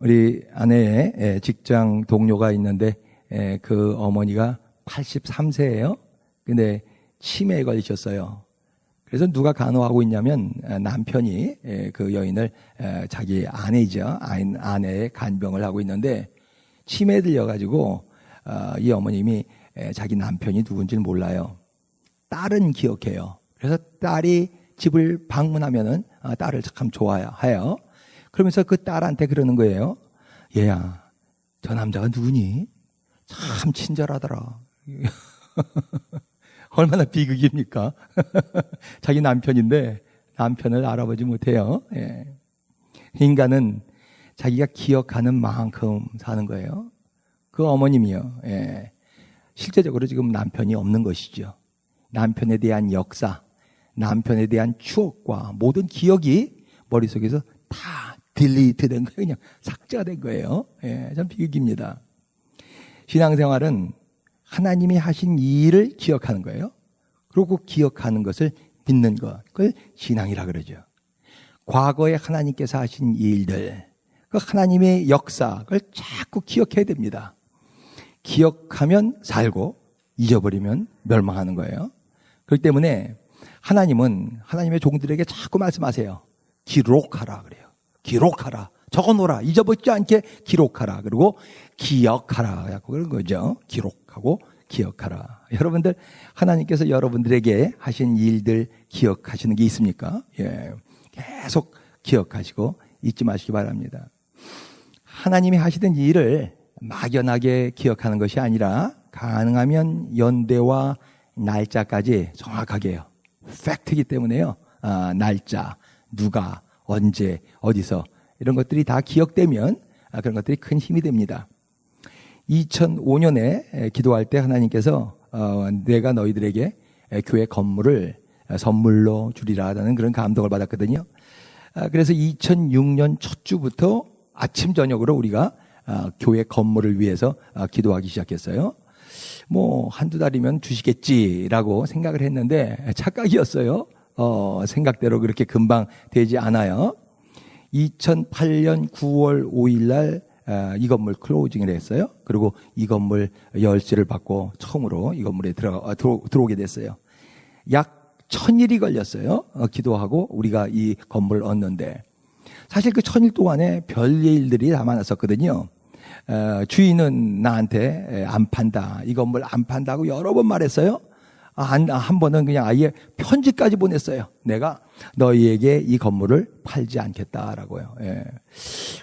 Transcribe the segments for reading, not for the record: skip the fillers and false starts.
우리 아내의 직장 동료가 있는데 그 어머니가 83세예요. 근데 치매에 걸리셨어요. 그래서 누가 간호하고 있냐면 남편이 그 여인을 자기 아내이죠. 아내의 간병을 하고 있는데 치매에 들려가지고 이 어머님이 자기 남편이 누군지는 몰라요. 딸은 기억해요. 그래서 딸이 집을 방문하면은 딸을 참 좋아해요. 그러면서 그 딸한테 그러는 거예요. 얘야, 저 남자가 누구니? 참 친절하더라. 얼마나 비극입니까? 자기 남편인데 남편을 알아보지 못해요. 예. 인간은 자기가 기억하는 만큼 사는 거예요. 그 어머님이요. 예. 실제적으로 지금 남편이 없는 것이죠. 남편에 대한 역사, 남편에 대한 추억과 모든 기억이 머릿속에서 다 딜리트 된 거예요. 그냥 삭제가 된 거예요. 예, 참 비극입니다. 신앙생활은 하나님이 하신 일을 기억하는 거예요. 그리고 기억하는 것을 믿는 것, 그걸 신앙이라 그러죠. 과거에 하나님께서 하신 일들, 그 하나님의 역사, 그걸 자꾸 기억해야 됩니다. 기억하면 살고 잊어버리면 멸망하는 거예요. 그렇기 때문에 하나님은 하나님의 종들에게 자꾸 말씀하세요. 기록하라 그래요. 기록하라. 적어놓으라. 잊어버리지 않게 기록하라. 그리고 기억하라. 그런 거죠. 기록하고 기억하라. 여러분들, 하나님께서 여러분들에게 하신 일들 기억하시는 게 있습니까? 예. 계속 기억하시고 잊지 마시기 바랍니다. 하나님이 하시던 일을 막연하게 기억하는 것이 아니라 가능하면 연대와 날짜까지 정확하게요. 팩트이기 때문에요. 날짜, 누가, 언제, 어디서 이런 것들이 다 기억되면 그런 것들이 큰 힘이 됩니다. 2005년에 기도할 때 하나님께서 내가 너희들에게 교회 건물을 선물로 주리라는 그런 감동을 받았거든요. 그래서 2006년 첫 주부터 아침 저녁으로 우리가 교회 건물을 위해서 기도하기 시작했어요. 뭐 한두 달이면 주시겠지라고 생각을 했는데 착각이었어요. 생각대로 그렇게 금방 되지 않아요. 2008년 9월 5일 날 이 건물 클로징을 했어요. 그리고 이 건물 열쇠를 받고 처음으로 이 건물에 들어오게 됐어요. 약 1000일이 걸렸어요. 기도하고 우리가 이 건물을 얻는데 사실 그 1000일 동안에 별일들이 다 많았었거든요. 주인은 나한테 안 판다. 이 건물 안 판다고 여러 번 말했어요. 한 번은 그냥 아예 편지까지 보냈어요. 내가 너희에게 이 건물을 팔지 않겠다라고요. 예.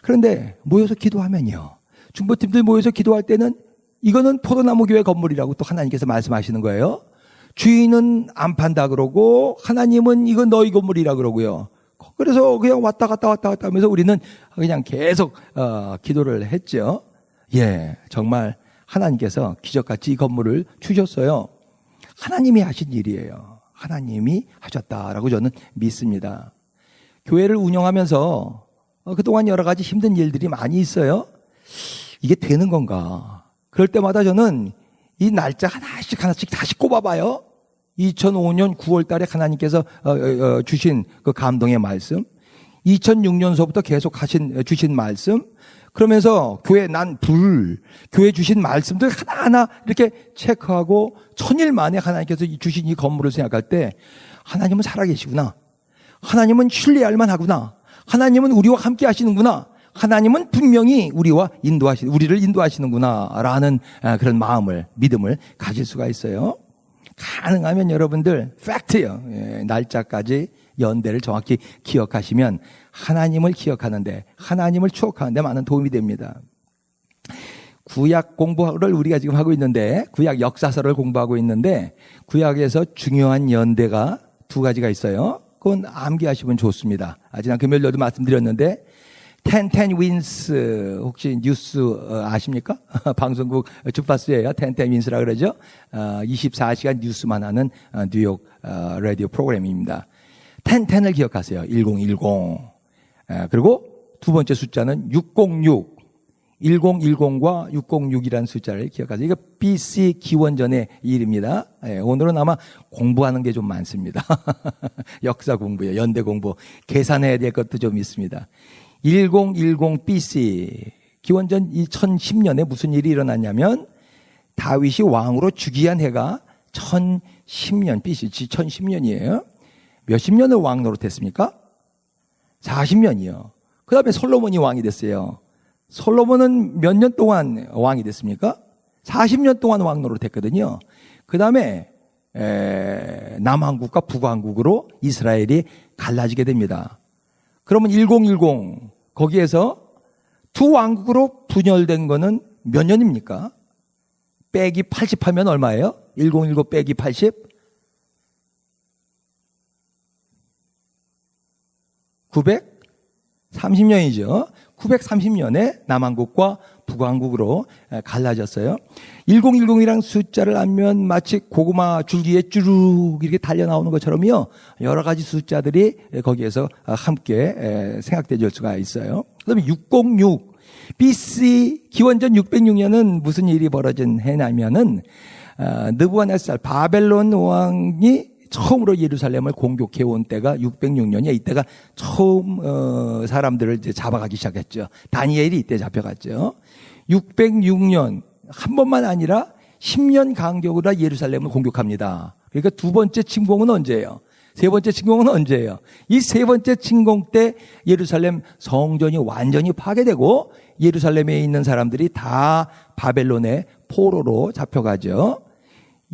그런데 모여서 기도하면요. 중보팀들 모여서 기도할 때는 이거는 포도나무 교회 건물이라고 또 하나님께서 말씀하시는 거예요. 주인은 안 판다 그러고 하나님은 이건 너희 건물이라 그러고요. 그래서 그냥 왔다 갔다 하면서 우리는 그냥 계속 기도를 했죠. 예, 정말 하나님께서 기적같이 이 건물을 주셨어요. 하나님이 하신 일이에요. 하나님이 하셨다라고 저는 믿습니다. 교회를 운영하면서 그동안 여러 가지 힘든 일들이 많이 있어요. 이게 되는 건가? 그럴 때마다 저는 이 날짜 하나씩 다시 꼽아봐요. 2005년 9월 달에 하나님께서 주신 그 감동의 말씀, 2006년서부터 계속 주신 말씀, 그러면서 교회 교회 주신 말씀들 하나하나 이렇게 체크하고 1000일 만에 하나님께서 주신 이 건물을 생각할 때 하나님은 살아계시구나. 하나님은 신뢰할 만하구나. 하나님은 우리와 함께 하시는구나. 하나님은 분명히 우리를 인도하시는구나. 라는 그런 믿음을 가질 수가 있어요. 가능하면 여러분들, 팩트예요. 날짜까지 연대를 정확히 기억하시면 하나님을 기억하는데, 하나님을 추억하는데 많은 도움이 됩니다. 구약 공부를 우리가 지금 하고 있는데, 구약 역사서를 공부하고 있는데, 구약에서 중요한 연대가 2가지가 있어요. 그건 암기하시면 좋습니다. 지난 금요일에도 말씀드렸는데, 10 윈스 혹시 뉴스 아십니까? 방송국 주파수예요. 10 윈스라 그러죠. 24시간 뉴스만 하는 뉴욕 라디오 프로그램입니다. 10을 기억하세요. 1010. 그리고 두 번째 숫자는 606. 1010과 606이라는 숫자를 기억하세요. 이거 BC 기원전의 일입니다. 오늘은 아마 공부하는 게 좀 많습니다. 역사 공부요. 연대 공부. 계산해야 될 것도 좀 있습니다. 1010 BC 기원전 1010년에 무슨 일이 일어났냐면 다윗이 왕으로 즉위한 해가 1010년 BC 1010년이에요. 몇십 년을 왕 노릇했습니까? 40년이요. 그 다음에 솔로몬이 왕이 됐어요. 솔로몬은 몇 년 동안 왕이 됐습니까? 40년 동안 왕 노릇했거든요. 그 다음에 남왕국과 북왕국으로 이스라엘이 갈라지게 됩니다. 그러면 1010 거기에서 두 왕국으로 분열된 거는 몇 년입니까? 빼기 80 하면 얼마예요? 1010 빼기 80? 930년이죠. 930년에 남왕국과 북왕국으로 갈라졌어요. 1010이랑 숫자를 알면 마치 고구마 줄기에 쭈룩 이렇게 달려나오는 것처럼요. 여러 가지 숫자들이 거기에서 함께 생각될 수가 있어요. 그다음에 606 BC 기원전 606년은 무슨 일이 벌어진 해냐면은 느부갓네살 바벨론 왕이 처음으로 예루살렘을 공격해 온 때가 606년이에요. 이때가 처음 사람들을 이제 잡아가기 시작했죠. 다니엘이 이때 잡혀갔죠. 606년 한 번만 아니라 10년 간격으로 예루살렘을 공격합니다. 그러니까 두 번째 침공은 언제예요? 세 번째 침공은 언제예요? 이 세 번째 침공 때 예루살렘 성전이 완전히 파괴되고 예루살렘에 있는 사람들이 다 바벨론의 포로로 잡혀가죠.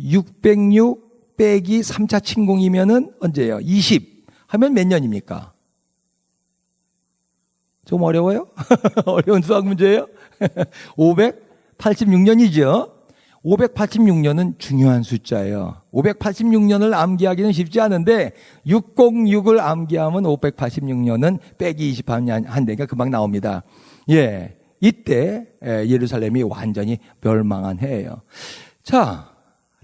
606 빼기 3차 침공이면은 언제예요? 20 하면 몇 년입니까? 좀 어려워요? 어려운 수학 문제예요? 586년이죠. 586년은 중요한 숫자예요. 586년을 암기하기는 쉽지 않은데 606을 암기하면 586년은 빼기 20 하면 한 대가 금방 나옵니다. 예, 이때 예루살렘이 완전히 멸망한 해예요. 자,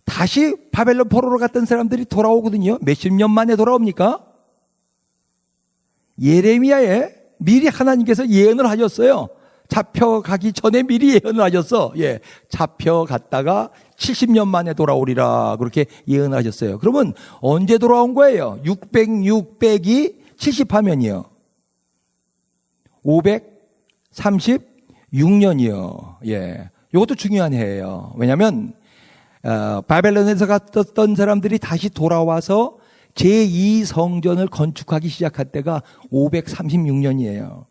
다시 바벨론 포로로 갔던 사람들이 돌아오거든요. 몇십 년 만에 돌아옵니까? 예레미야에 미리 하나님께서 예언을 하셨어요. 잡혀가기 전에 미리 예언을 하셨어. 예, 잡혀갔다가 70년 만에 돌아오리라 그렇게 예언을 하셨어요. 그러면 언제 돌아온 거예요? 606 빼기 70 하면이요. 536년이요. 예, 이것도 중요한 해예요. 왜냐하면 바벨론에서 갔던 사람들이 다시 돌아와서 제2성전을 건축하기 시작할 때가 536년이에요.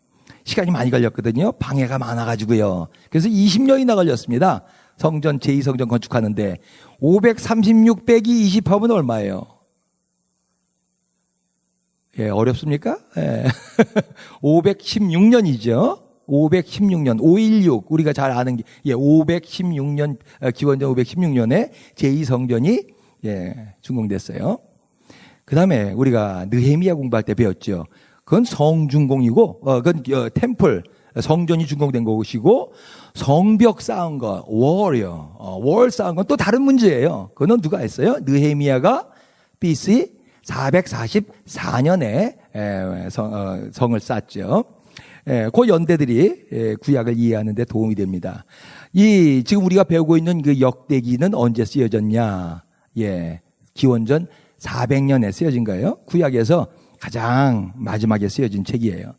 시간이 많이 걸렸거든요. 방해가 많아가지고요. 그래서 20년이나 걸렸습니다. 성전, 제2성전 건축하는데 536 빼기 20 하면 얼마예요? 예, 어렵습니까? 예. 516년이죠. 516년, 516, 우리가 잘 아는 게, 예, 516년, 기원전 516년에 제2성전이, 예, 준공됐어요. 그 다음에 우리가 느헤미야 공부할 때 배웠죠. 그건 성준공이고, 그건 템플, 성전이 준공된 것이고, 성벽 쌓은 거, 월 쌓은 건 또 다른 문제예요. 그거는 누가 했어요? 느헤미야가 BC 444년에 성을 쌓았죠. 그 연대들이 구약을 이해하는 데 도움이 됩니다. 지금 우리가 배우고 있는 그 역대기는 언제 쓰여졌냐? 예, 기원전 400년에 쓰여진 거예요. 구약에서 가장 마지막에 쓰여진 책이에요.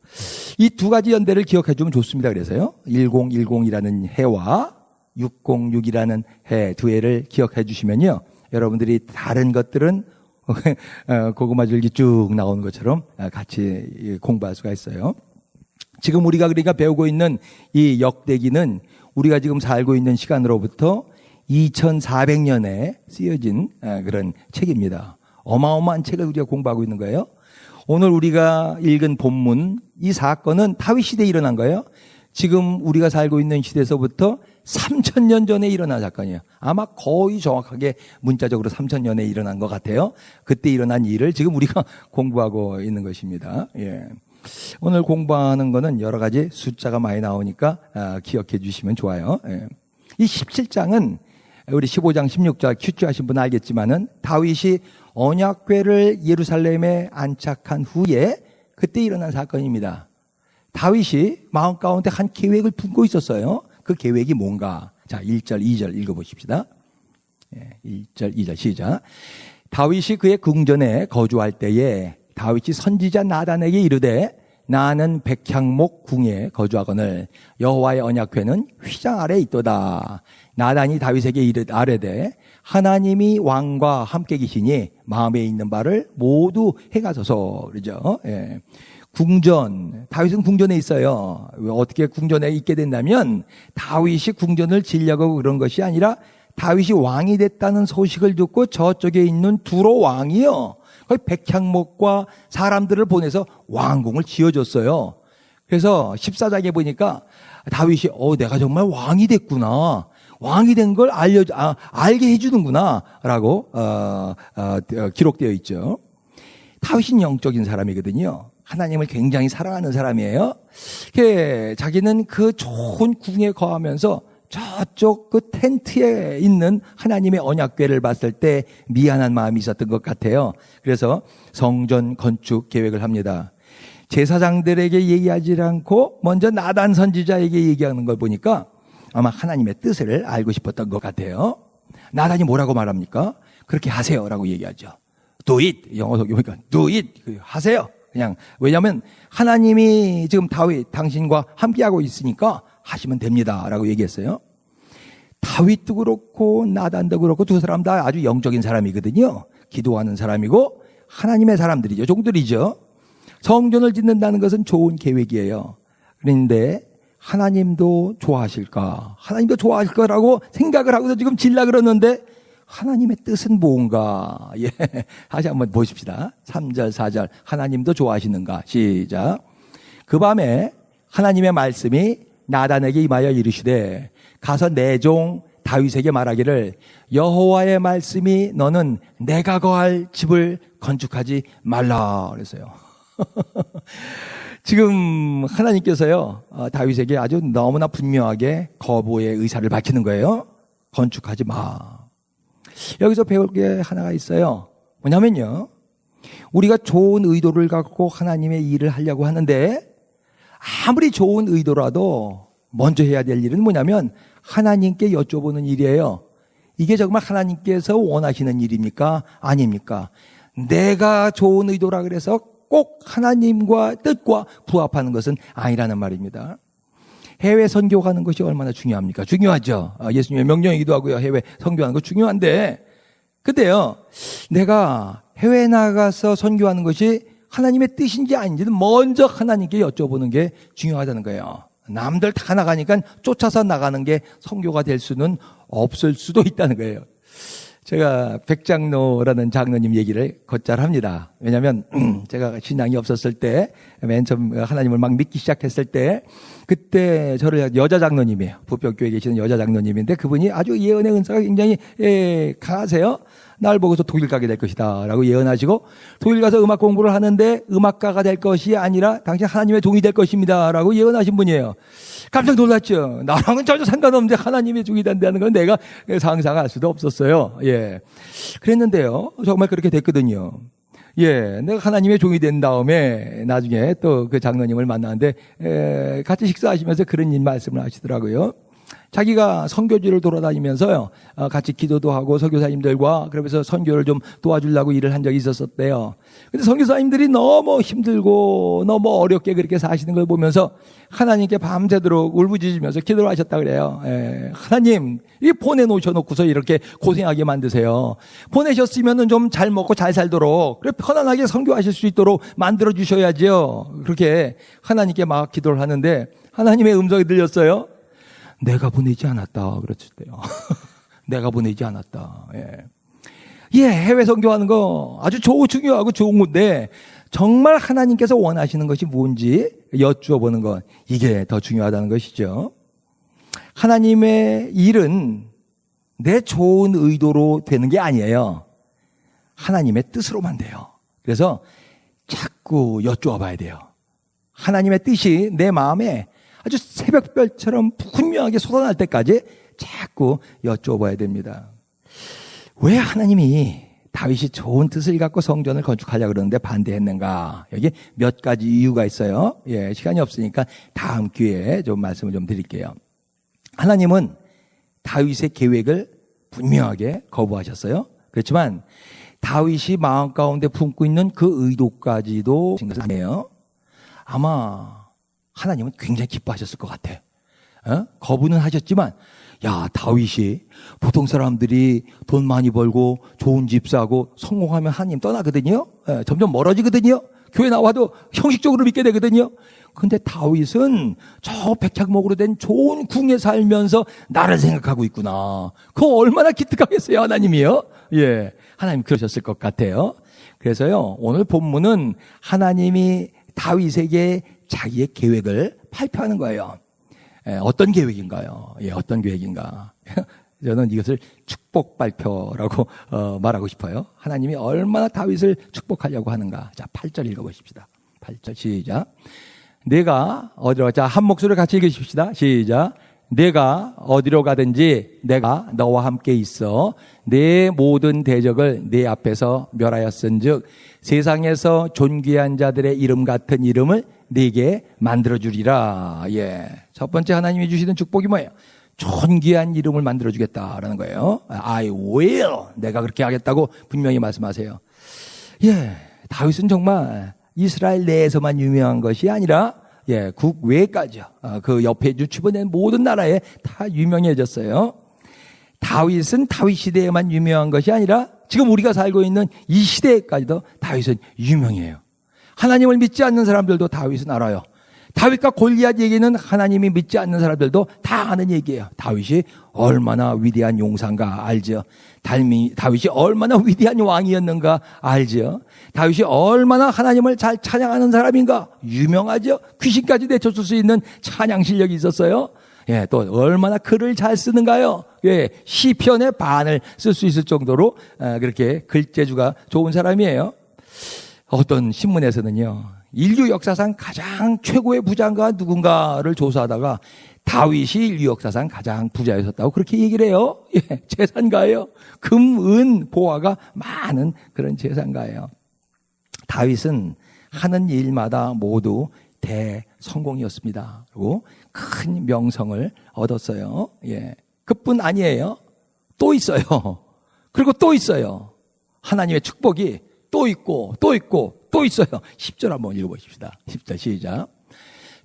이 두 가지 연대를 기억해 주면 좋습니다. 그래서요. 1010이라는 해와 606이라는 해 두 해를 기억해 주시면요. 여러분들이 다른 것들은 고구마 줄기 쭉 나오는 것처럼 같이 공부할 수가 있어요. 지금 우리가 그러니까 배우고 있는 이 역대기는 우리가 지금 살고 있는 시간으로부터 2400년에 쓰여진 그런 책입니다. 어마어마한 책을 우리가 공부하고 있는 거예요. 오늘 우리가 읽은 본문, 이 사건은 다윗 시대에 일어난 거예요. 지금 우리가 살고 있는 시대에서부터 3000년 전에 일어난 사건이에요. 아마 거의 정확하게 문자적으로 3000년에 일어난 것 같아요. 그때 일어난 일을 지금 우리가 공부하고 있는 것입니다. 예. 오늘 공부하는 거는 여러 가지 숫자가 많이 나오니까 기억해 주시면 좋아요. 예. 이 17장은 우리 15장 16절 큐티 하신 분 알겠지만은 다윗이 언약궤를 예루살렘에 안착한 후에 그때 일어난 사건입니다. 다윗이 마음 가운데 한 계획을 품고 있었어요. 그 계획이 뭔가? 자, 1절, 2절 읽어보십시다. 1절, 2절 시작. 다윗이 그의 궁전에 거주할 때에 다윗이 선지자 나단에게 이르되 나는 백향목 궁에 거주하거늘 여호와의 언약궤는 휘장 아래 있도다. 나단이 다윗에게 아뢰되 하나님이 왕과 함께 계시니 마음에 있는 바를 모두 행하소서. 그러죠. 예. 궁전, 다윗은 궁전에 있어요. 어떻게 궁전에 있게 된다면 다윗이 궁전을 지려고 그런 것이 아니라 다윗이 왕이 됐다는 소식을 듣고 저쪽에 있는 두로 왕이요, 거기 백향목과 사람들을 보내서 왕궁을 지어줬어요. 그래서 14장에 보니까 다윗이 내가 정말 왕이 됐구나, 왕이 된 걸 알게 해주는구나 라고 기록되어 있죠. 다윗은 영적인 사람이거든요. 하나님을 굉장히 사랑하는 사람이에요. 자기는 그 좋은 궁에 거하면서 저쪽 그 텐트에 있는 하나님의 언약궤를 봤을 때 미안한 마음이 있었던 것 같아요. 그래서 성전 건축 계획을 합니다. 제사장들에게 얘기하지 않고 먼저 나단 선지자에게 얘기하는 걸 보니까 아마 하나님의 뜻을 알고 싶었던 것 같아요. 나단이 뭐라고 말합니까? 그렇게 하세요라고 얘기하죠. Do it. 영어 속에 보니까 do it. 하세요. 그냥. 왜냐하면 하나님이 지금 다윗 당신과 함께하고 있으니까 하시면 됩니다라고 얘기했어요. 다윗도 그렇고 나단도 그렇고 두 사람 다 아주 영적인 사람이거든요. 기도하는 사람이고 하나님의 사람들이죠. 종들이죠. 성전을 짓는다는 것은 좋은 계획이에요. 그런데 하나님도 좋아하실까? 하나님도 좋아하실 거라고 생각을 하고서 지금 질라 그러는데 하나님의 뜻은 뭔가? 예. 다시 한번 보십시다. 3절, 4절. 하나님도 좋아하시는가? 시작. 그 밤에 하나님의 말씀이 나단에게 임하여 이르시되 가서 내 종 다윗에게 말하기를 여호와의 말씀이 너는 내가 거할 집을 건축하지 말라 그랬어요. 지금 하나님께서요, 다윗에게 아주 너무나 분명하게 거부의 의사를 밝히는 거예요. 건축하지 마. 여기서 배울 게 하나가 있어요. 뭐냐면요, 우리가 좋은 의도를 갖고 하나님의 일을 하려고 하는데 아무리 좋은 의도라도 먼저 해야 될 일은 뭐냐면 하나님께 여쭤보는 일이에요. 이게 정말 하나님께서 원하시는 일입니까? 아닙니까? 내가 좋은 의도라 그래서 꼭 하나님과 뜻과 부합하는 것은 아니라는 말입니다. 해외 선교 가는 것이 얼마나 중요합니까? 중요하죠. 예수님의 명령이기도 하고요. 해외 선교하는 거 중요한데, 근데요, 내가 해외 나가서 선교하는 것이 하나님의 뜻인지 아닌지는 먼저 하나님께 여쭤보는 게 중요하다는 거예요. 남들 다 나가니까 쫓아서 나가는 게 선교가 될 수는 없을 수도 있다는 거예요. 제가 백장로라는 장로님 얘기를 곧잘 합니다. 왜냐하면 제가 신앙이 없었을 때, 맨 처음 하나님을 막 믿기 시작했을 때, 그때 저를 여자 장로님이에요. 부평교회에 계시는 여자 장로님인데 그분이 아주 예언의 은사가 굉장히 강하세요. 날 보고서 독일 가게 될 것이다 라고 예언하시고, 독일 가서 음악 공부를 하는데 음악가가 될 것이 아니라 당신 하나님의 종이 될 것입니다 라고 예언하신 분이에요. 깜짝 놀랐죠. 나랑은 전혀 상관없는데 하나님의 종이 된다는 건 내가 상상할 수도 없었어요. 예. 그랬는데요, 정말 그렇게 됐거든요. 예, 내가 하나님의 종이 된 다음에 나중에 또 그 장로님을 만났는데 같이 식사하시면서 그런 말씀을 하시더라고요. 자기가 선교지를 돌아다니면서요, 같이 기도도 하고 선교사님들과 그러면서 선교를 좀 도와주려고 일을 한 적이 있었대요. 근데 선교사님들이 너무 힘들고 너무 어렵게 그렇게 사시는 걸 보면서 하나님께 밤새도록 울부짖으면서 기도를 하셨다 그래요. 하나님, 이 보내놓으셔놓고서 이렇게 고생하게 만드세요. 보내셨으면은 좀 잘 먹고 잘 살도록, 그래 편안하게 선교하실 수 있도록 만들어 주셔야죠. 그렇게 하나님께 막 기도를 하는데 하나님의 음성이 들렸어요. 내가 보내지 않았다 그랬대요. 내가 보내지 않았다. 예, 해외 선교하는 거 아주 중요하고 좋은 건데 정말 하나님께서 원하시는 것이 뭔지 여쭈어보는 것, 이게 더 중요하다는 것이죠. 하나님의 일은 내 좋은 의도로 되는 게 아니에요. 하나님의 뜻으로만 돼요. 그래서 자꾸 여쭈어봐야 돼요. 하나님의 뜻이 내 마음에 아주 새벽별처럼 분명하게 솟아날 때까지 자꾸 여쭤봐야 됩니다. 왜 하나님이 다윗이 좋은 뜻을 갖고 성전을 건축하려고 그러는데 반대했는가? 여기 몇 가지 이유가 있어요. 예, 시간이 없으니까 다음 기회에 좀 말씀을 좀 드릴게요. 하나님은 다윗의 계획을 분명하게 거부하셨어요. 그렇지만 다윗이 마음 가운데 품고 있는 그 의도까지도 아니에요. 아마 하나님은 굉장히 기뻐하셨을 것 같아. 거부는 하셨지만, 야, 다윗이 보통 사람들이 돈 많이 벌고 좋은 집 사고 성공하면 하나님 떠나거든요. 점점 멀어지거든요. 교회 나와도 형식적으로 믿게 되거든요. 근데 다윗은 저 백작목으로 된 좋은 궁에 살면서 나를 생각하고 있구나. 그거 얼마나 기특하겠어요, 하나님이요? 예. 하나님 그러셨을 것 같아요. 그래서요, 오늘 본문은 하나님이 다윗에게 자기의 계획을 발표하는 거예요. 어떤 계획인가요? 예, 어떤 계획인가? 저는 이것을 축복 발표라고 말하고 싶어요. 하나님이 얼마나 다윗을 축복하려고 하는가. 자, 8절 읽어보십시다. 8절 시작. 내가 어디로, 자, 한 목소리로 같이 읽으십시다. 시작. 내가 어디로 가든지 내가 너와 함께 있어 내 모든 대적을 내 앞에서 멸하였은즉 세상에서 존귀한 자들의 이름 같은 이름을 네게 만들어주리라. 예. 첫 번째 하나님이 주시는 축복이 뭐예요? 존귀한 이름을 만들어주겠다라는 거예요. I will. 내가 그렇게 하겠다고 분명히 말씀하세요. 예. 다윗은 정말 이스라엘 내에서만 유명한 것이 아니라 예, 국외까지요. 그 옆에 주변의 모든 나라에 다 유명해졌어요. 다윗은 다윗 시대에만 유명한 것이 아니라 지금 우리가 살고 있는 이 시대까지도 다윗은 유명해요. 하나님을 믿지 않는 사람들도 다윗은 알아요. 다윗과 골리앗 얘기는 하나님이 믿지 않는 사람들도 다 아는 얘기예요. 다윗이 얼마나 위대한 용사인가 알죠. 다윗이 얼마나 위대한 왕이었는가 알죠. 다윗이 얼마나 하나님을 잘 찬양하는 사람인가 유명하죠. 귀신까지 내쫓을 수 있는 찬양 실력이 있었어요. 예, 또 얼마나 글을 잘 쓰는가요. 예, 시편의 반을 쓸 수 있을 정도로 그렇게 글재주가 좋은 사람이에요. 어떤 신문에서는요, 인류 역사상 가장 최고의 부자가 누군가를 조사하다가 다윗이 인류 역사상 가장 부자였었다고 그렇게 얘기를 해요. 예, 재산가예요. 금, 은, 보화가 많은 그런 재산가예요. 다윗은 하는 일마다 모두 대성공이었습니다. 그리고 큰 명성을 얻었어요. 예, 그뿐 아니에요. 또 있어요. 그리고 또 있어요. 하나님의 축복이 또 있고 또 있고 또 있어요. 10절 한번 읽어보십시다. 10절 시작.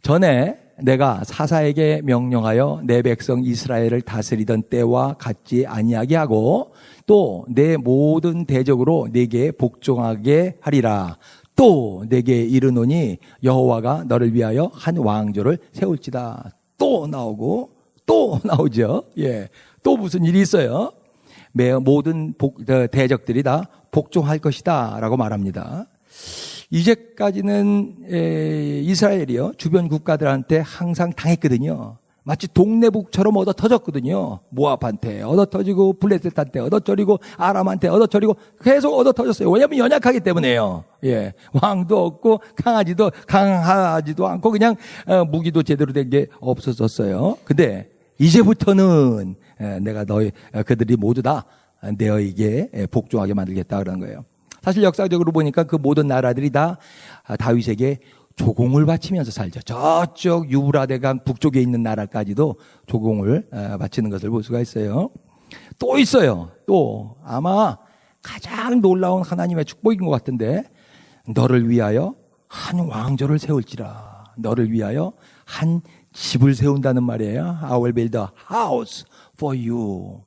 전에 내가 사사에게 명령하여 내 백성 이스라엘을 다스리던 때와 같지 아니하게 하고 또 내 모든 대적으로 내게 복종하게 하리라. 또 내게 이르노니 여호와가 너를 위하여 한 왕조를 세울지다. 또 나오고 또 나오죠. 예, 또 무슨 일이 있어요? 모든 대적들이 다 복종할 것이다 라고 말합니다. 이제까지는 이스라엘이요, 주변 국가들한테 항상 당했거든요. 마치 동네북처럼 얻어터졌거든요. 모압한테 얻어터지고 블레셋한테 얻어터리고 아람한테 얻어터리고 계속 얻어터졌어요. 왜냐하면 연약하기 때문에요. 예, 왕도 없고 강하지도 않고 그냥 무기도 제대로 된 게 없어졌어요. 근데 이제부터는 내가 그들이 모두 다 너에게 복종하게 만들겠다 그런 거예요. 사실 역사적으로 보니까 그 모든 나라들이 다 다윗에게 조공을 바치면서 살죠. 저쪽 유브라데강 북쪽에 있는 나라까지도 조공을 바치는 것을 볼 수가 있어요. 또 있어요. 또 아마 가장 놀라운 하나님의 축복인 것 같은데, 너를 위하여 한 왕조를 세울지라. 너를 위하여 한 집을 세운다는 말이에요. I will build a house for you.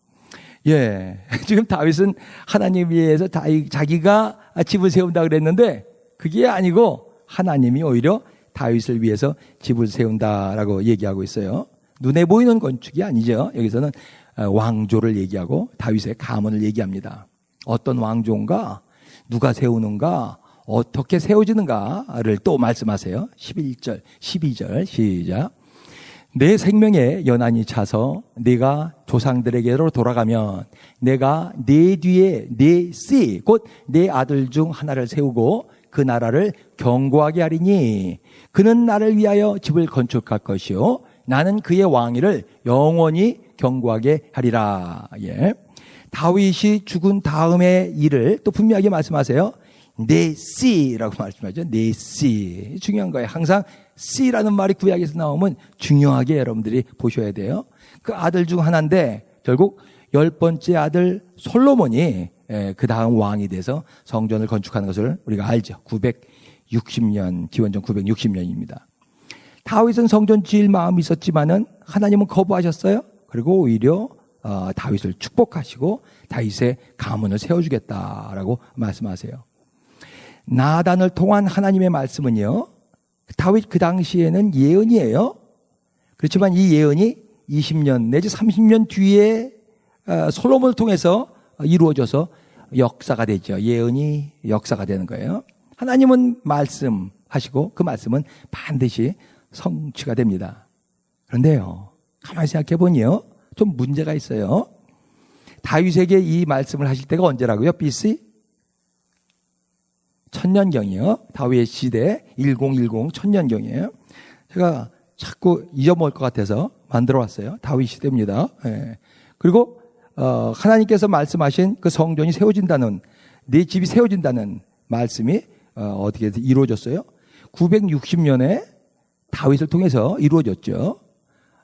예, 지금 다윗은 하나님 위해서 자기가 집을 세운다 그랬는데 그게 아니고 하나님이 오히려 다윗을 위해서 집을 세운다라고 얘기하고 있어요. 눈에 보이는 건축이 아니죠. 여기서는 왕조를 얘기하고 다윗의 가문을 얘기합니다. 어떤 왕조인가, 누가 세우는가, 어떻게 세워지는가를 또 말씀하세요. 11절, 12절 시작. 내 생명에 연한이 차서 네가 조상들에게로 돌아가면 내가 네 뒤에 네 씨, 곧 네 아들 중 하나를 세우고 그 나라를 견고하게 하리니 그는 나를 위하여 집을 건축할 것이요 나는 그의 왕위를 영원히 견고하게 하리라. 예. 다윗이 죽은 다음의 일을 또 분명하게 말씀하세요. 네 씨라고 말씀하죠. 네 씨. 중요한 거예요. 항상 씨라는 말이 구약에서 나오면 중요하게 여러분들이 보셔야 돼요. 그 아들 중 하나인데 결국 10번째 아들 솔로몬이 그 다음 왕이 돼서 성전을 건축하는 것을 우리가 알죠. 960년, 기원전 960년입니다. 다윗은 성전 지을 마음이 있었지만은 하나님은 거부하셨어요. 그리고 오히려 다윗을 축복하시고 다윗의 가문을 세워주겠다라고 말씀하세요. 나단을 통한 하나님의 말씀은요, 다윗 그 당시에는 예언이에요. 그렇지만 이 예언이 20년 내지 30년 뒤에 솔로몬을 통해서 이루어져서 역사가 되죠. 예언이 역사가 되는 거예요. 하나님은 말씀하시고 그 말씀은 반드시 성취가 됩니다. 그런데요, 가만히 생각해 보니요, 좀 문제가 있어요. 다윗에게 이 말씀을 하실 때가 언제라고요? BC? 천년경이요. 다윗의 시대 1010 천년경이에요. 제가 자꾸 잊어먹을 것 같아서 만들어 왔어요. 다윗 시대입니다. 예. 그리고 하나님께서 말씀하신 그 성전이 세워진다는, 내 집이 세워진다는 말씀이 어떻게 이루어졌어요? 960년에 다윗을 통해서 이루어졌죠.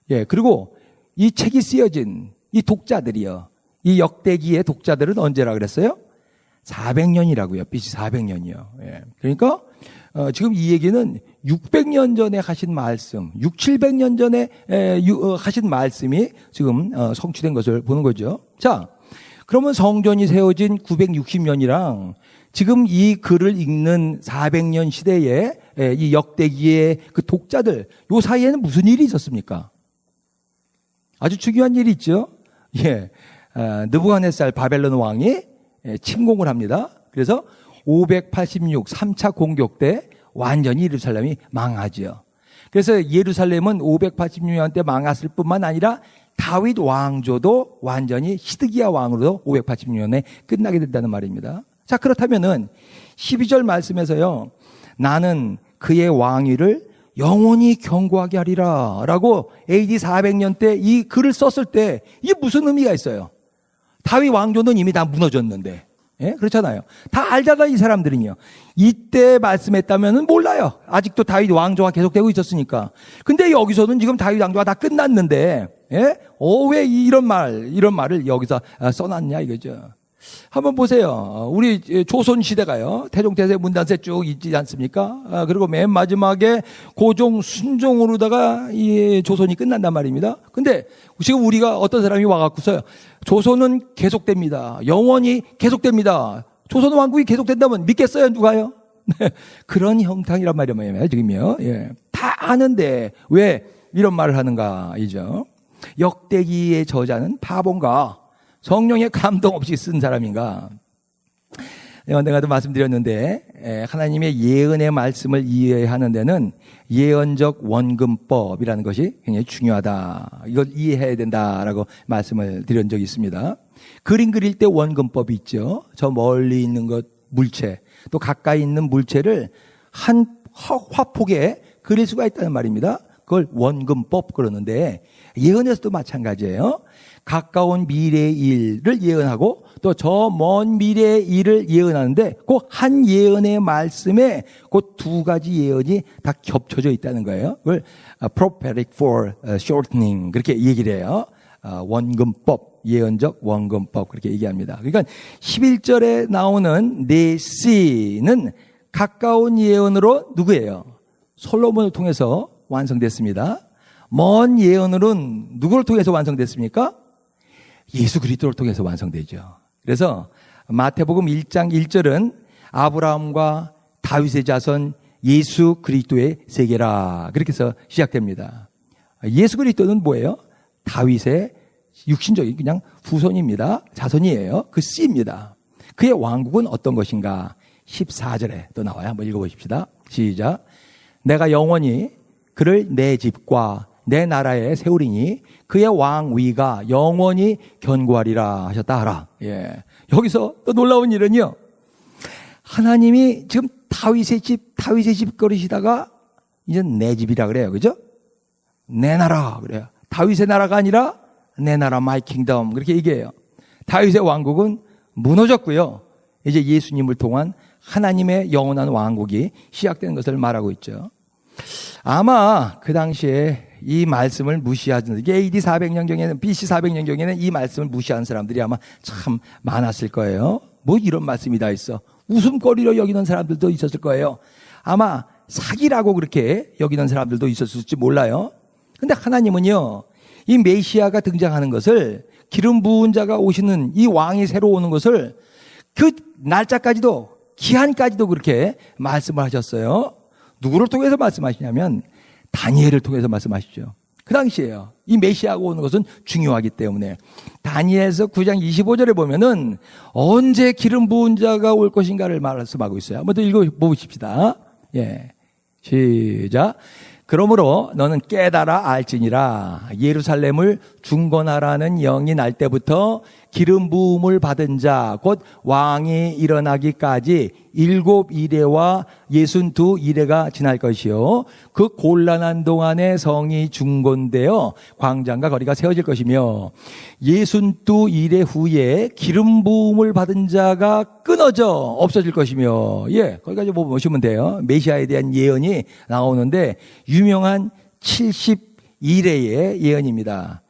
예. 그리고 이 책이 쓰여진 이 독자들이요, 이 역대기의 독자들은 언제라 그랬어요? 400년이라고요. BC 400년이요. 예. 그러니까 지금 이 얘기는 600년 전에 하신 말씀, 700년 전에 하신 말씀이 지금 성취된 것을 보는 거죠. 자, 그러면 성전이 세워진 960년이랑 지금 이 글을 읽는 400년 시대에 이 역대기의 그 독자들, 요 사이에는 무슨 일이 있었습니까? 아주 중요한 일이 있죠. 예. 느부갓네살 바벨론 왕이 침공을 합니다. 그래서 586 3차 공격 때 완전히 예루살렘이 망하죠. 그래서 예루살렘은 586년 때 망했을 뿐만 아니라 다윗 왕조도 완전히 시드기야 왕으로 586년에 끝나게 된다는 말입니다. 자, 그렇다면은 12절 말씀에서요, 나는 그의 왕위를 영원히 견고하게 하리라 라고 AD 400년 때 이 글을 썼을 때 이게 무슨 의미가 있어요? 다윗 왕조는 이미 다 무너졌는데, 예? 그렇잖아요. 다 알잖아요, 이 사람들은요. 이때 말씀했다면은 몰라요. 아직도 다윗 왕조가 계속되고 있었으니까. 근데 여기서는 지금 다윗 왕조가 다 끝났는데, 예? 왜 이런 말을 여기서 써놨냐 이거죠. 한번 보세요. 우리 조선 시대가요, 태종태세 문단세 쭉 있지 않습니까? 그리고 맨 마지막에 고종 순종으로다가 이 조선이 끝난단 말입니다. 근데 지금 우리가 어떤 사람이 와갖고서요, 조선은 계속됩니다, 영원히 계속됩니다, 조선 왕국이 계속된다면 믿겠어요, 누가요? 그런 형탕이란 말이에요, 지금요. 예. 다 아는데 왜 이런 말을 하는가 이죠. 역대기의 저자는 바본가, 성령의 감동 없이 쓴 사람인가? 내가도 말씀드렸는데, 하나님의 예언의 말씀을 이해하는 데는 예언적 원근법이라는 것이 굉장히 중요하다, 이걸 이해해야 된다라고 말씀을 드린 적이 있습니다. 그림 그릴 때 원근법이 있죠. 저 멀리 있는 것 물체, 또 가까이 있는 물체를 한 화폭에 그릴 수가 있다는 말입니다. 그걸 원근법 그러는데, 예언에서도 마찬가지예요. 가까운 미래의 일을 예언하고 또 저 먼 미래의 일을 예언하는데, 그 한 예언의 말씀에 그 두 가지 예언이 다 겹쳐져 있다는 거예요. 그걸 prophetic foreshortening 그렇게 얘기를 해요. 원근법, 예언적 원근법 그렇게 얘기합니다. 그러니까 11절에 나오는 네시는 가까운 예언으로 누구예요? 솔로몬을 통해서 완성됐습니다. 먼 예언으로는 누구를 통해서 완성됐습니까? 예수 그리스도를 통해서 완성되죠. 그래서 마태복음 1장 1절은 아브라함과 다윗의 자손 예수 그리스도의 세계라 그렇게 해서 시작됩니다. 예수 그리스도는 뭐예요? 다윗의 육신적인 그냥 후손입니다. 자손이에요. 그 씨입니다. 그의 왕국은 어떤 것인가? 14절에 또 나와요. 한번 읽어보십시다. 시작. 내가 영원히 그를 내 집과 내 나라에 세우리니 그의 왕위가 영원히 견고하리라 하셨다 하라. 예. 여기서 또 놀라운 일은요, 하나님이 지금 다윗의 집 거리시다가 이제 내 집이라 그래요. 그죠? 내 나라 그래요. 다윗의 나라가 아니라 내 나라, my kingdom 그렇게 얘기해요. 다윗의 왕국은 무너졌고요, 이제 예수님을 통한 하나님의 영원한 왕국이 시작되는 것을 말하고 있죠. 아마 그 당시에 이 말씀을 무시하는, 이게 AD 400년경에는, BC 400년경에는 이 말씀을 무시하는 사람들이 아마 참 많았을 거예요. 뭐 이런 말씀이 다 있어. 웃음거리로 여기는 사람들도 있었을 거예요. 아마 사기라고 그렇게 여기는 사람들도 있었을지 몰라요. 근데 하나님은요, 이 메시아가 등장하는 것을, 기름 부은 자가 오시는 이 왕이 새로 오는 것을 그 날짜까지도, 기한까지도 그렇게 말씀을 하셨어요. 누구를 통해서 말씀하시냐면 다니엘을 통해서 말씀하시죠. 그 당시에요. 이 메시아가 오는 것은 중요하기 때문에. 다니엘서 9장 25절에 보면은 언제 기름 부은 자가 올 것인가를 말씀하고 있어요. 한번 더 읽어보십시다. 예. 시작. 그러므로 너는 깨달아 알지니라. 예루살렘을 중건하라는 영이 날 때부터 기름 부음을 받은 자, 곧 왕이 일어나기까지 7이레와 62이레가 지날 것이요. 그 곤란한 동안에 성이 중건되어 광장과 거리가 세워질 것이며 62이레 후에 기름 부음을 받은 자가 끊어져 없어질 것이며, 예, 거기까지 보시면 돼요. 메시아에 대한 예언이 나오는데 유명한 72레의 예언입니다.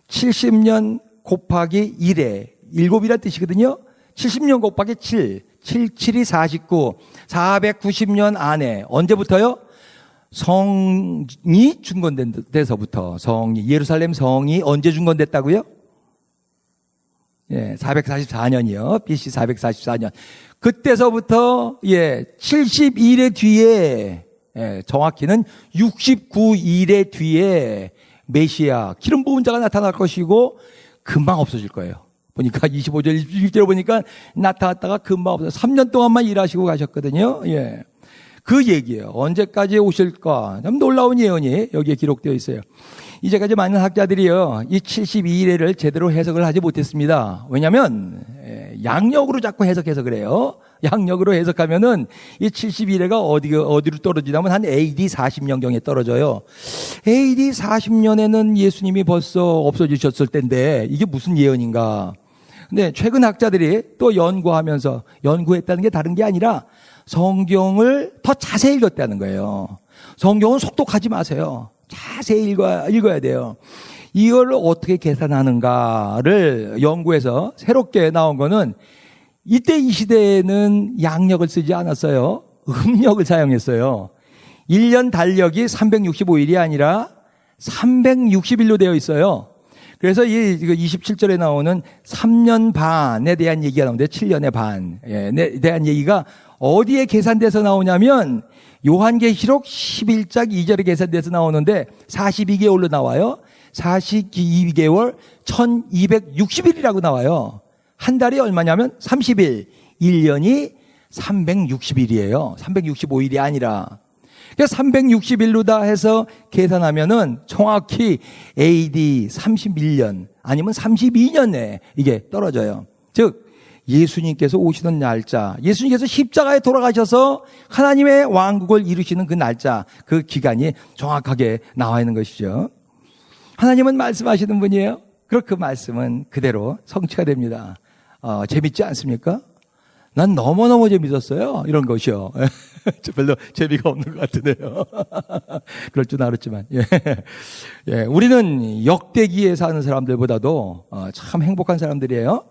70년 곱하기 1에 7이란 뜻이거든요. 70년 곱하기 7, 77이 49, 490년 안에 언제부터요? 성이 중건된 데서부터. 성이, 예루살렘 성이 언제 중건됐다고요? 예, 444년이요. BC 444년. 그때서부터, 예, 71회 뒤에, 예, 정확히는 69일의 뒤에 메시아, 기름 부은 자가 나타날 것이고, 금방 없어질 거예요. 보니까 25절, 26절 보니까 나타났다가 금방 없어져. 3년 동안만 일하시고 가셨거든요. 예. 그 얘기예요. 언제까지 오실까? 참 놀라운 예언이 여기에 기록되어 있어요. 이제까지 많은 학자들이요, 이 72일을 제대로 해석을 하지 못했습니다. 왜냐면, 양력으로 자꾸 해석해서 그래요. 양력으로 해석하면은 이 72일가 어디로 떨어지냐면 한 AD 40년경에 떨어져요. AD 40년에는 예수님이 벌써 없어지셨을 텐데 이게 무슨 예언인가. 근데 최근 학자들이 또 연구했다는 게 다른 게 아니라 성경을 더 자세히 읽었다는 거예요. 성경은 속독하지 마세요. 자세히 읽어야 돼요. 이걸 어떻게 계산하는가를 연구해서 새롭게 나온 거는, 이때 이 시대에는 양력을 쓰지 않았어요. 음력을 사용했어요. 1년 달력이 365일이 아니라 360일로 되어 있어요. 그래서 이 27절에 나오는 3년 반에 대한 얘기가 나오는데, 7년의 반에 대한 얘기가 어디에 계산돼서 나오냐면 요한계시록 11장 2절에 계산돼서 나오는데 42개월로 나와요. 42개월 1260일이라고 나와요. 한 달이 얼마냐면 30일, 1년이 360일이에요. 365일이 아니라. 그래서 360일로 다 해서 계산하면은 정확히 AD 31년 아니면 32년에 이게 떨어져요. 즉, 예수님께서 오시는 날짜, 예수님께서 십자가에 돌아가셔서 하나님의 왕국을 이루시는 그 날짜, 그 기간이 정확하게 나와 있는 것이죠. 하나님은 말씀하시는 분이에요. 그 말씀은 그대로 성취가 됩니다. 재밌지 않습니까? 난 너무너무 재밌었어요. 이런 것이요. 별로 재미가 없는 것 같은데요. 그럴 줄 알았지만. 예. 예. 우리는 역대기에 사는 사람들보다도 참 행복한 사람들이에요.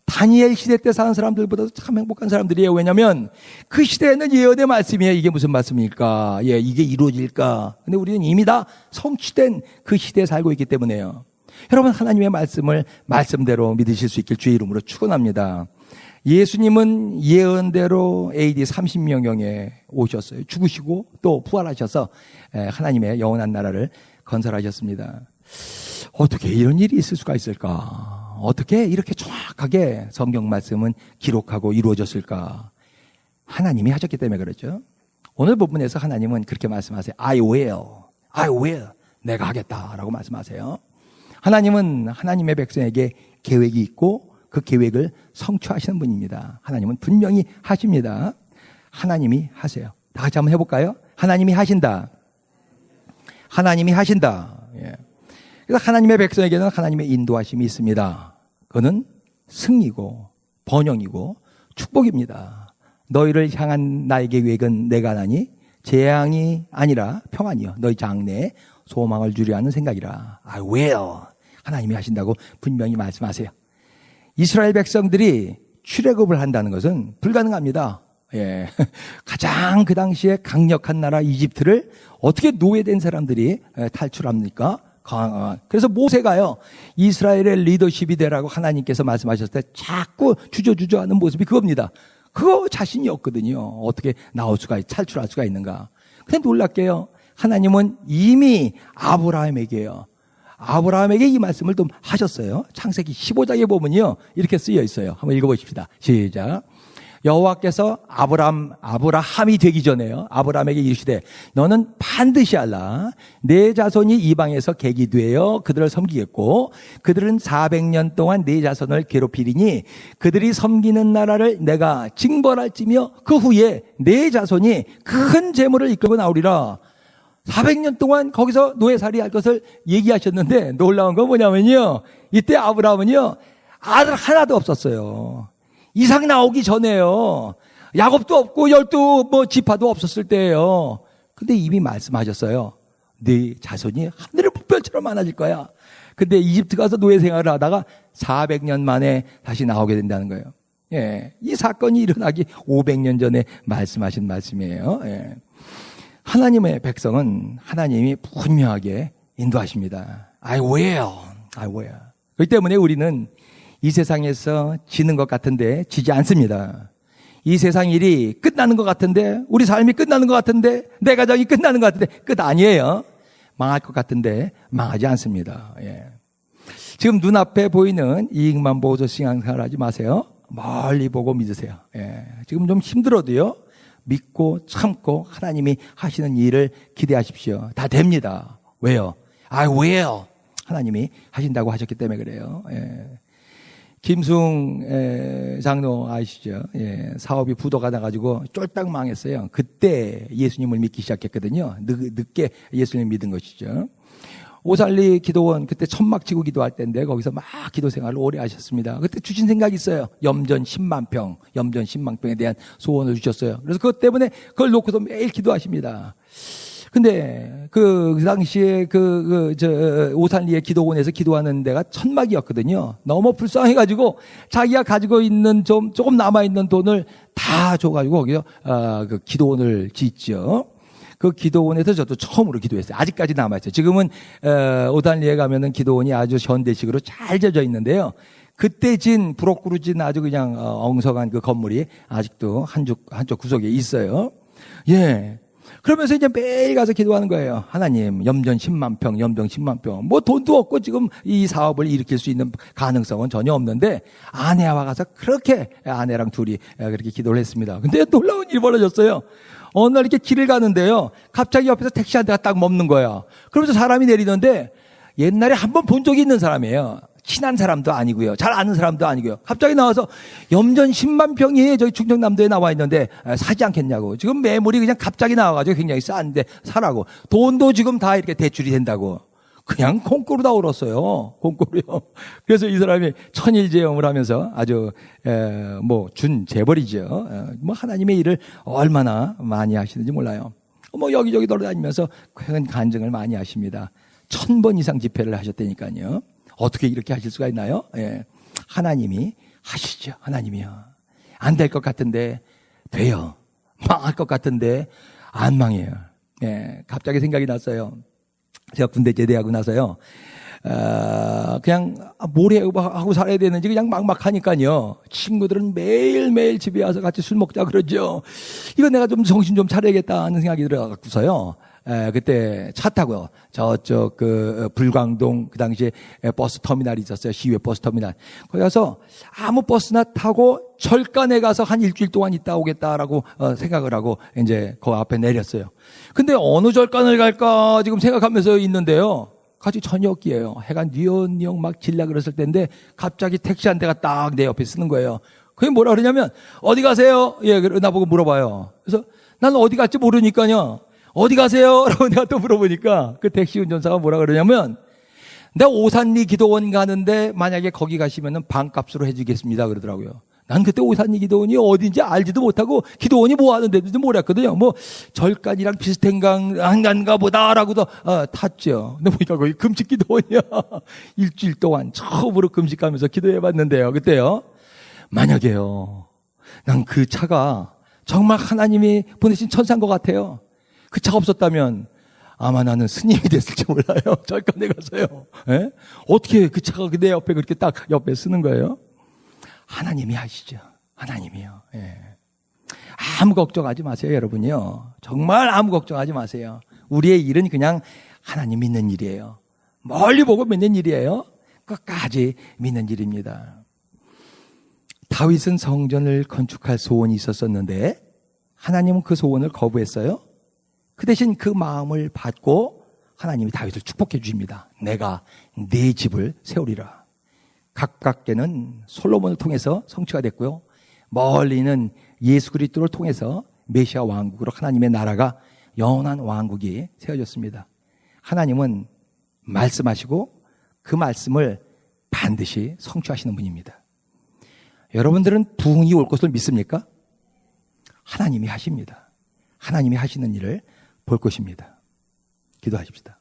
다니엘 시대 때 사는 사람들보다도 참 행복한 사람들이에요. 왜냐하면 그 시대에는 예언의 말씀이에요. 이게 무슨 말씀일까? 예, 이게 이루어질까? 근데 우리는 이미 다 성취된 그 시대에 살고 있기 때문에요. 여러분, 하나님의 말씀을 말씀대로 믿으실 수 있길 주의 이름으로 축원합니다. 예수님은 예언대로 AD 30년경에 오셨어요. 죽으시고 또 부활하셔서 하나님의 영원한 나라를 건설하셨습니다. 어떻게 이런 일이 있을 수가 있을까? 어떻게 이렇게 정확하게 성경 말씀은 기록하고 이루어졌을까? 하나님이 하셨기 때문에 그렇죠. 오늘 부분에서 하나님은 그렇게 말씀하세요. I will. 내가 하겠다라고 말씀하세요. 하나님은 하나님의 백성에게 계획이 있고 그 계획을 성취하시는 분입니다. 하나님은 분명히 하십니다. 하나님이 하세요. 다 같이 한번 해볼까요? 하나님이 하신다. 하나님이 하신다. 예. 그래서 하나님의 백성에게는 하나님의 인도하심이 있습니다. 그거는 승리고 번영이고 축복입니다. 너희를 향한 나의 계획은 내가 하나니 재앙이 아니라 평안이요. 너희 장래에 소망을 주려 하는 생각이라. I will. 하나님이 하신다고 분명히 말씀하세요. 이스라엘 백성들이 출애굽을 한다는 것은 불가능합니다. 예. 가장 그 당시에 강력한 나라 이집트를 어떻게 노예된 사람들이 탈출합니까? 그래서 모세가요, 이스라엘의 리더십이 되라고 하나님께서 말씀하셨을 때 자꾸 주저주저 하는 모습이 그겁니다. 그거 자신이 없거든요. 어떻게 탈출할 수가 있는가. 근데 놀랍게요, 하나님은 이미 아브라함에게 이 말씀을 좀 하셨어요. 창세기 15장에 보면요, 이렇게 쓰여 있어요. 한번 읽어보십시다. 시작. 여호와께서 아브라함이 되기 전에요, 아브라함에게 이르시되 너는 반드시 알라. 내 자손이 이방에서 객이 되어 그들을 섬기겠고 그들은 400년 동안 내 자손을 괴롭히리니 그들이 섬기는 나라를 내가 징벌할지며 그 후에 내 자손이 큰 재물을 이끌고 나오리라. 400년 동안 거기서 노예살이 할 것을 얘기하셨는데 놀라운 건 뭐냐면요, 이때 아브라함은요, 아들 하나도 없었어요. 이삭 나오기 전에요. 야곱도 없고 12 지파도 없었을 때예요. 근데 이미 말씀하셨어요. 네 자손이 하늘의 붓별처럼 많아질 거야. 근데 이집트 가서 노예 생활을 하다가 400년 만에 다시 나오게 된다는 거예요. 예, 이 사건이 일어나기 500년 전에 말씀하신 말씀이에요. 예. 하나님의 백성은 하나님이 분명하게 인도하십니다. I will. 그렇기 때문에 우리는 이 세상에서 지는 것 같은데 지지 않습니다. 이 세상 일이 끝나는 것 같은데, 우리 삶이 끝나는 것 같은데, 내 가정이 끝나는 것 같은데 끝 아니에요. 망할 것 같은데 망하지 않습니다. 예. 지금 눈앞에 보이는 이익만 보고서 신앙생활하지 마세요. 멀리 보고 믿으세요. 예. 지금 좀 힘들어도요, 믿고 참고 하나님이 하시는 일을 기대하십시오. 다 됩니다. 왜요? I will. 하나님이 하신다고 하셨기 때문에 그래요. 예. 김승 장로 아시죠? 예, 사업이 부도가 나가지고 쫄딱 망했어요. 그때 예수님을 믿기 시작했거든요. 늦게 예수님 믿은 것이죠. 오살리 기도원 그때 천막 치고 기도할 때인데 거기서 막 기도 생활을 오래 하셨습니다. 그때 주신 생각이 있어요. 염전 10만 평에 대한 소원을 주셨어요. 그래서 그것 때문에 그걸 놓고서 매일 기도하십니다. 근데 그 당시에 오산리의 기도원에서 기도하는 데가 천막이었거든요. 너무 불쌍해가지고 자기가 가지고 있는 조금 남아있는 돈을 다 줘가지고 거기서 그 기도원을 짓죠. 그 기도원에서 저도 처음으로 기도했어요. 아직까지 남아있어요. 지금은 오산리에 가면은 기도원이 아주 현대식으로 잘 져져 있는데요. 그때 부럭구루 진 아주 그냥 엉성한 그 건물이 아직도 한쪽 구석에 있어요. 예. 그러면서 이제 매일 가서 기도하는 거예요. 하나님, 염전 10만 평. 뭐 돈도 없고 지금 이 사업을 일으킬 수 있는 가능성은 전혀 없는데 아내와 가서 그렇게 아내랑 둘이 그렇게 기도를 했습니다. 근데 놀라운 일이 벌어졌어요. 어느 날 이렇게 길을 가는데요, 갑자기 옆에서 택시 한 대가 딱 멈는 거예요. 그러면서 사람이 내리는데 옛날에 한번 본 적이 있는 사람이에요. 친한 사람도 아니고요, 잘 아는 사람도 아니고요. 갑자기 나와서 염전 10만 평이 저기 충청남도에 나와 있는데 사지 않겠냐고. 지금 매물이 그냥 갑자기 나와가지고 굉장히 싼데 사라고. 돈도 지금 다 이렇게 대출이 된다고. 그냥 콩고루 다 울었어요. 콩고루요. 그래서 이 사람이 천일제염을 하면서 아주 준 재벌이죠. 하나님의 일을 얼마나 많이 하시는지 몰라요. 여기저기 돌아다니면서 큰 간증을 많이 하십니다. 1000번 이상 집회를 하셨다니까요. 어떻게 이렇게 하실 수가 있나요? 예. 하나님이 하시죠. 하나님이요. 안 될 것 같은데 돼요. 망할 것 같은데 안 망해요. 예. 갑자기 생각이 났어요. 제가 군대 제대하고 나서요, 그냥 뭘 하고 살아야 되는지 그냥 막막하니까요. 친구들은 매일매일 집에 와서 같이 술 먹자 그러죠. 이거 내가 좀 정신 좀 차려야겠다 하는 생각이 들어갖고서요. 그때 차 타고요, 저쪽 불광동 그 당시에 버스 터미널이 있었어요. 시외 버스 터미널. 거기 가서 아무 버스나 타고 절간에 가서 한 일주일 동안 있다 오겠다라고 생각을 하고 이제 그 앞에 내렸어요. 근데 어느 절간을 갈까 지금 생각하면서 있는데요, 같이 저녁이에요. 해가 뉘엿뉘엿 막 질라 그랬을 때인데 갑자기 택시 한 대가 딱 내 옆에 쓰는 거예요. 그게 뭐라 그러냐면 어디 가세요? 예, 나보고 물어봐요. 그래서 나는 어디 갈지 모르니까요, 어디 가세요? 라고 내가 또 물어보니까 그 택시 운전사가 뭐라 그러냐면, 내가 오산리 기도원 가는데 만약에 거기 가시면은 반값으로 해주겠습니다 그러더라고요. 난 그때 오산리 기도원이 어딘지 알지도 못하고 기도원이 뭐 하는 데인지 몰랐거든요. 절간이랑 비슷한가 보다라고도 탔죠. 근데 보니까 거기 금식 기도원이야. 일주일 동안 처음으로 금식하면서 기도해봤는데요. 그때요, 만약에요, 난 그 차가 정말 하나님이 보내신 천사인 것 같아요. 그 차가 없었다면 아마 나는 스님이 됐을지 몰라요. 절간에 가서요. 예? 어떻게 그 차가 내 옆에 그렇게 딱 옆에 쓰는 거예요? 하나님이 하시죠. 하나님이요. 예. 아무 걱정하지 마세요, 여러분요. 정말 아무 걱정하지 마세요. 우리의 일은 그냥 하나님 믿는 일이에요. 멀리 보고 믿는 일이에요. 끝까지 믿는 일입니다. 다윗은 성전을 건축할 소원이 있었었는데 하나님은 그 소원을 거부했어요. 그 대신 그 마음을 받고 하나님이 다윗을 축복해 주십니다. 내가 네 집을 세우리라. 가깝게는 솔로몬을 통해서 성취가 됐고요. 멀리는 예수 그리스도를 통해서 메시아 왕국으로 하나님의 나라가 영원한 왕국이 세워졌습니다. 하나님은 말씀하시고 그 말씀을 반드시 성취하시는 분입니다. 여러분들은 부흥이 올 것을 믿습니까? 하나님이 하십니다. 하나님이 하시는 일을 볼 것입니다. 기도하십시다.